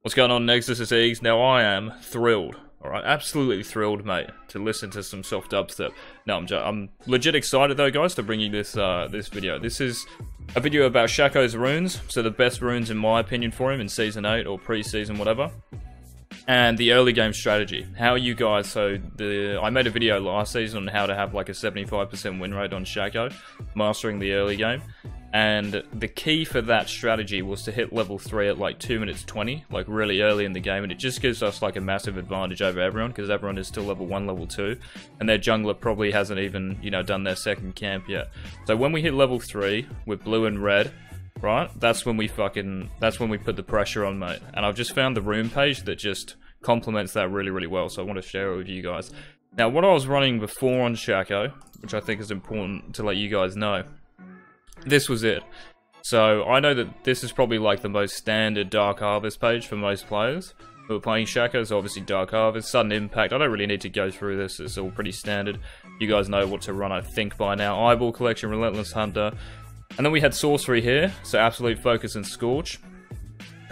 What's going on, next? This is Eggs. Now I am thrilled, alright, absolutely thrilled, mate, to listen to some soft dubstep. No, I'm legit excited though, guys, to bring you this this video. This is a video about Shaco's runes, so the best runes in my opinion for him in Season 8 or pre-season, whatever. And the early game strategy. How you guys, I made a video last season on how to have like a 75% win rate on Shaco, mastering the early game. And the key for that strategy was to hit level 3 at like 2 minutes 20, like really early in the game, and it just gives us like a massive advantage over everyone, because everyone is still level 1, level 2, and their jungler probably hasn't even, you know, done their second camp yet. So when we hit level 3 with blue and red, right, that's when we put the pressure on, mate. And I've just found the rune page that just complements that really, really well, so I want to share it with you guys. Now, what I was running before on Shaco, which I think is important to let you guys know, this was it. So I know that this is probably like the most standard Dark Harvest page for most players who are playing Shaco. So obviously Dark Harvest, Sudden Impact. I don't really need to go through this, it's all pretty standard. You guys know what to run, I think, by now. Eyeball Collection, Relentless Hunter. And then we had Sorcery here, so Absolute Focus and Scorch.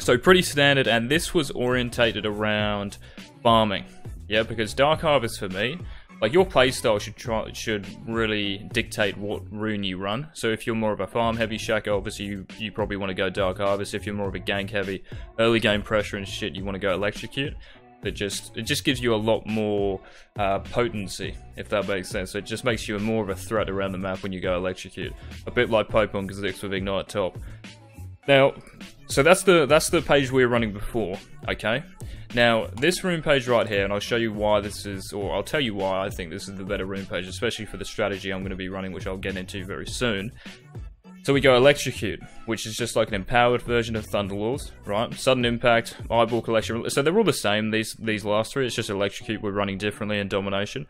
So pretty standard, and this was orientated around farming. Yeah, because Dark Harvest for me, like, your playstyle should really dictate what rune you run. So if you're more of a farm heavy Shaco, obviously you probably want to go Dark Harvest. If you're more of a gank heavy, early game pressure and shit, you want to go Electrocute. It just gives you a lot more potency, if that makes sense. So it just makes you more of a threat around the map when you go Electrocute. A bit like Pokemon Kha'Zix with Ignite Top. Now, so that's the page we were running before, okay? Now, this rune page right here, and I'll show you why this is, or I'll tell you why I think this is the better rune page, especially for the strategy I'm going to be running, which I'll get into very soon. So we go Electrocute, which is just like an empowered version of Thunderlords, right? Sudden Impact, Eyeball Collection, so they're all the same, these last three, it's just Electrocute we're running differently in Domination.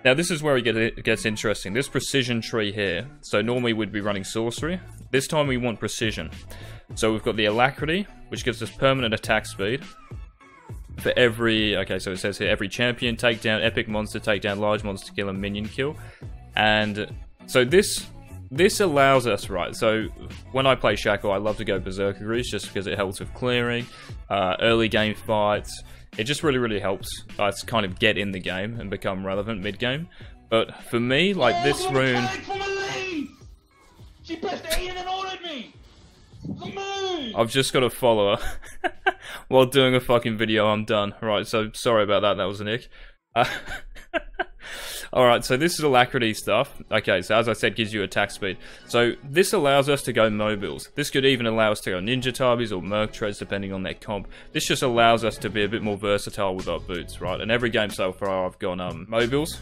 Now this is where it gets interesting, this precision tree here, so normally we'd be running Sorcery, this time we want precision. So we've got the Alacrity, which gives us permanent attack speed. For every, okay, so it says here, every champion takedown, epic monster takedown, large monster kill, and minion kill. And so this allows us, right, so when I play Shaco, I love to go Berserker Grease just because it helps with clearing, early game fights. It just really, really helps us kind of get in the game and become relevant mid-game. But for me, like this rune... She pressed A and then ordered me! I've just got to follow her. While doing a fucking video, I'm done. Right, so sorry about that, that was an ick. Alright, so this is Alacrity stuff. Okay, so as I said, gives you attack speed. So this allows us to go mobiles. This could even allow us to go Ninja Tabis or Merc Treads, depending on their comp. This just allows us to be a bit more versatile with our boots, right? And every game so far I've gone mobiles.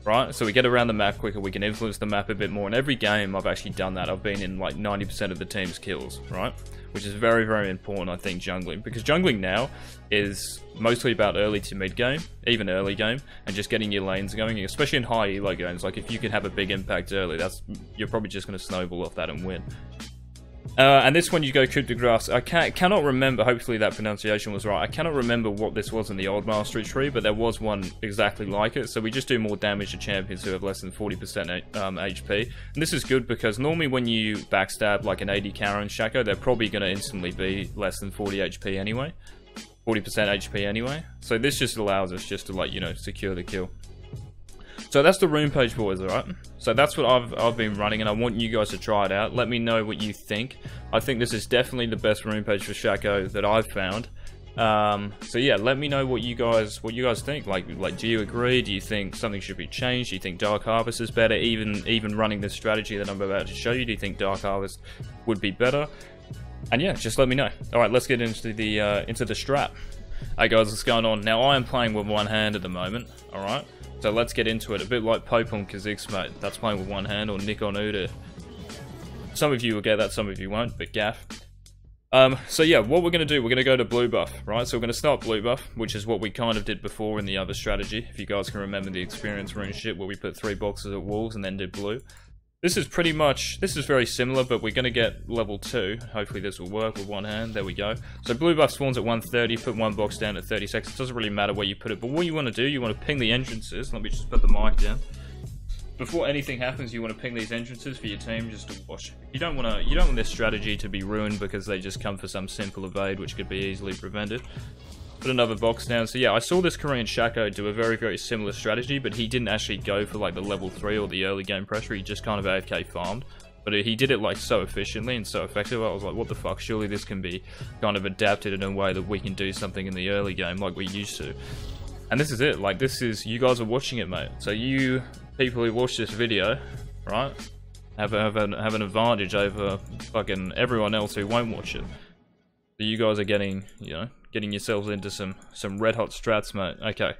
Right, so we get around the map quicker, we can influence the map a bit more. In every game, I've actually done that. I've been in like 90% of the team's kills, right? Which is very, very important, I think, jungling. Because jungling now is mostly about early to mid game, even early game, and just getting your lanes going, especially in high elo games. Like, if you can have a big impact early, you're probably just going to snowball off that and win. And this one you go Coup de Grace. I cannot remember, hopefully that pronunciation was right, I cannot remember what this was in the old Mastery tree, but there was one exactly like it, so we just do more damage to champions who have less than 40% HP. And this is good because normally when you backstab like an 80 Karen Shaco, they're probably going to instantly be less than 40 HP anyway. 40% HP anyway. So this just allows us just to, like, you know, secure the kill. So that's the rune page, boys, alright? So that's what I've been running, and I want you guys to try it out. Let me know what you think. I think this is definitely the best rune page for Shaco that I've found. So yeah, let me know what you guys think. Like, do you agree? Do you think something should be changed? Do you think Dark Harvest is better? Even running this strategy that I'm about to show you, do you think Dark Harvest would be better? And yeah, just let me know. Alright, let's get into the strat. Hey guys, what's going on? Now I am playing with one hand at the moment, alright? So let's get into it. A bit like Pokemon Kha'Zix, mate. That's playing with one hand, or Nick on Udyr. Some of you will get that, some of you won't, but gaff. So yeah, what we're going to do, we're going to go to blue buff, right? So we're going to start blue buff, which is what we kind of did before in the other strategy. If you guys can remember the experience rune shit, where we put 3 boxes at walls and then did blue. This is pretty much, this is very similar, but we're going to get level 2. Hopefully this will work with one hand. There we go. So blue buff spawns at 130, put one box down at 30 seconds. It doesn't really matter where you put it, but what you want to do, you want to ping the entrances. Let me just put the mic down. before anything happens, you want to ping these entrances for your team just to watch. You don't want this strategy to be ruined because they just come for some simple evade, which could be easily prevented. Put another box down. So yeah, I saw this Korean Shaco do a very, very similar strategy, but he didn't actually go for like the level 3 or the early game pressure. He just kind of AFK farmed. But he did it like so efficiently and so effective. I was like, what the fuck? Surely this can be kind of adapted in a way that we can do something in the early game like we used to. And this is it. Like, this is, you guys are watching it, mate. So you people who watch this video, right, have an advantage over fucking everyone else who won't watch it. So you guys are getting, you know, getting yourselves into some red hot strats, mate. Okay.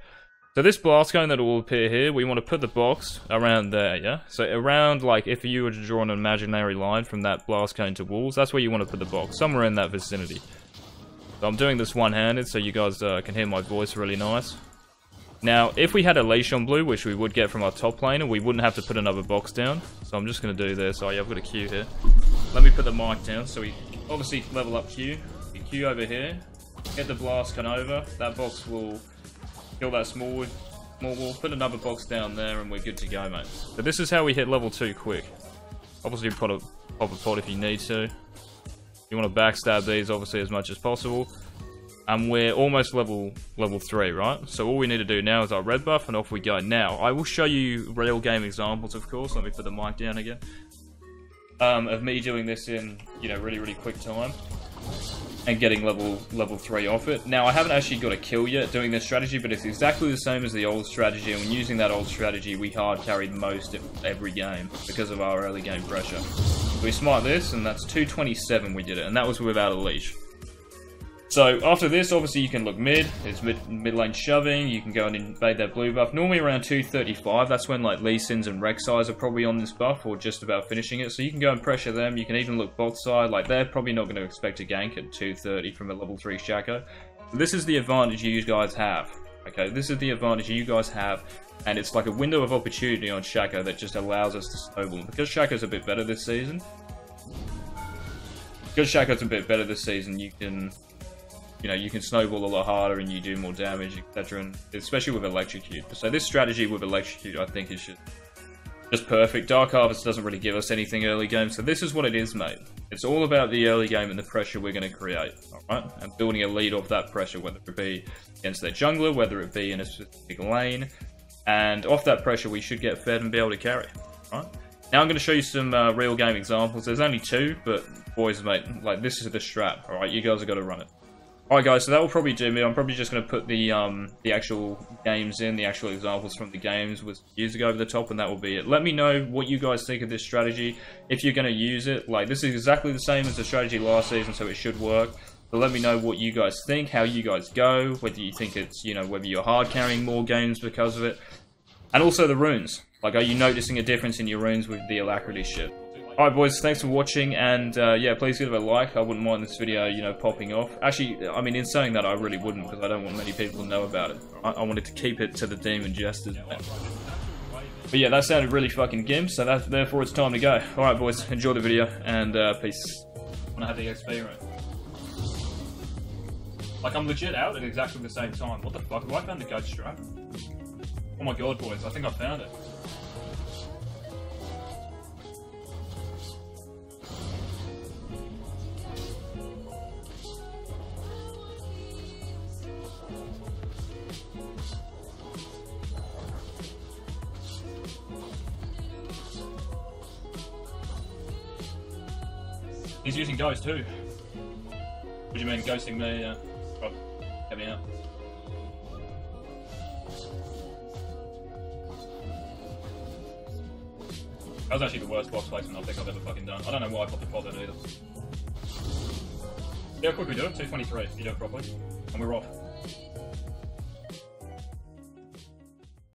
So this blast cone that will appear here, we want to put the box around there, yeah? So around, like, if you were to draw an imaginary line from that blast cone to walls, that's where you want to put the box, somewhere in that vicinity. So I'm doing this one-handed so you guys can hear my voice really nice. Now, if we had a leash on blue, which we would get from our top laner, we wouldn't have to put another box down. So I'm just going to do this. Oh yeah, I've got a Q here. Let me put the mic down. So we obviously level up Q. Q over here. Get the blast cone over. That box will kill that small wall. Put another box down there and we're good to go, mate. So this is how we hit level 2 quick. Obviously pop a pot if you need to. You want to backstab these obviously as much as possible. And we're almost level 3, right? So all we need to do now is our red buff and off we go. Now, I will show you real game examples, of course. Let me put the mic down again. Of me doing this in, you know, really quick time. And getting level 3 off it. Now, I haven't actually got a kill yet doing this strategy, but it's exactly the same as the old strategy. And when using that old strategy, we hard carried most of every game because of our early game pressure. We smite this, and that's 227 we did it. And that was without a leash. So after this, obviously you can look mid. It's mid lane shoving. You can go and invade that blue buff. Normally around 235. That's when like Lee Sins and Rek'Sais are probably on this buff or just about finishing it. So you can go and pressure them. You can even look bot side. Like they're probably not going to expect a gank at 230 from a level 3 Shaco. This is the advantage you guys have. Okay, this is the advantage you guys have. And it's like a window of opportunity on Shaco that just allows us to snowball. Because Shaco's a bit better this season. You can snowball a lot harder and you do more damage, etc. And especially with Electrocute. So this strategy with Electrocute, I think, is just perfect. Dark Harvest doesn't really give us anything early game, so this is what it is, mate. It's all about the early game and the pressure we're going to create, alright? And building a lead off that pressure, whether it be against their jungler, whether it be in a specific lane. And off that pressure, we should get fed and be able to carry, alright? Now I'm going to show you some real game examples. There's only 2, but boys, mate, like this is the strat, alright? You guys have got to run it. Alright guys, so that will probably do me. I'm probably just going to put the actual games in, the actual examples from the games with music over the top, and that will be it. Let me know what you guys think of this strategy, if you're going to use it. Like, this is exactly the same as the strategy last season, so it should work. But let me know what you guys think, how you guys go, whether you think it's, you know, whether you're hard carrying more games because of it. And also the runes. Like, are you noticing a difference in your runes with the alacrity shit? Alright boys, thanks for watching, and yeah, please give it a like. I wouldn't mind this video, you know, popping off. Actually, I mean, in saying that, I really wouldn't, because I don't want many people to know about it. I wanted to keep it to the demon jesters. But yeah, that sounded really fucking gim, so therefore it's time to go. Alright boys, enjoy the video, and peace. I wanna have the XP right. Like, I'm legit out at exactly the same time. What the fuck? Have I found the ghost strap? Oh my god, boys, I think I found it. He's using Ghost too. What do you mean, ghosting me? Rob, get me out. That was actually the worst box placement I think I've ever fucking done. I don't know why I popped the pod then either. Yeah, how quick we do it? 223 if you do it properly. And we're off.